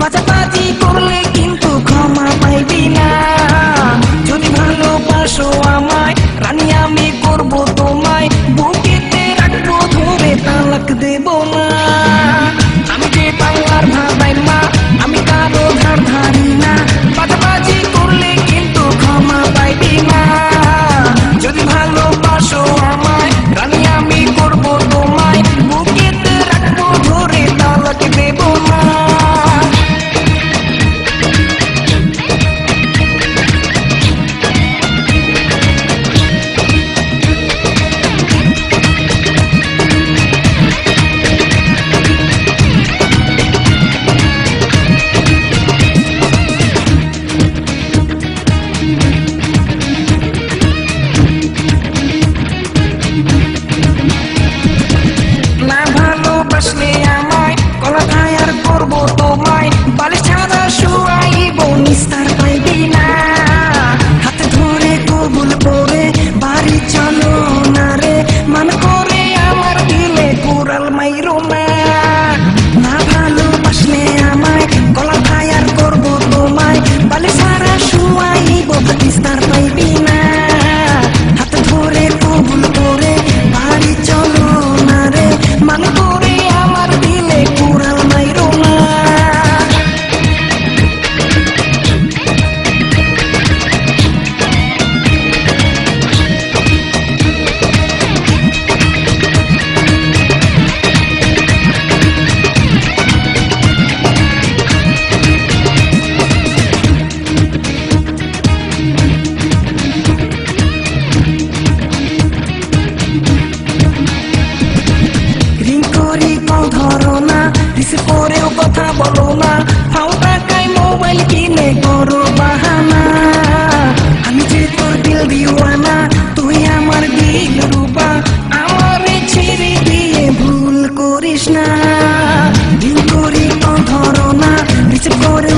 বাজাবাজি করলে কিন্তু ক্ষমা পাইবি না। যদি ভালোবাসো আমায় রানী আমি করব তোমায়, বুকেতে রাখবো ধরে তালাক দেব না। আমি যে বাংলার ভাই মা, আমি কারো ধার ধারি না। বাজাবাজি করলে কিন্তু ক্ষমা পাইবি না। যদি ভালোবাসো আমায় রানী আমি করব তোমায়, বুকেতে রাখবো ধরে তালাক দেব না। না ভালোবাসলে আমায় গলা ফায়ার করবো তোমায়, বালিশ ছাড়া শুয়াইব নিস্তার পাইবি না। হাতে ধরে কবুল করে বাড়ি চলো না রে, মান করে আমার দিলে কুড়াল মাইরো না। না ভালোবাসলে আমায় গলা ফায়ার করবো তোমায়, বালিশ ছাড়া শুয়াইব নিস্তার পাইবি না। হাতে ধরে কবুল করে বাড়ি চলো না রে, মান করে আমার দিলে কুড়াল মাইরো না। রিং করি কল ধরো না, রিসিভ করেও কথা বলো না। ফাও টাকায় মোবাইল কিনে করো বাহানা। আমি যে তোর দিল দিওয়ানা, তুই আমার দিল রূপা। আমারে ছেড়ে দিয়ে ভুল করিস না। রিং করি কল ধরো না, রিসিভ করেও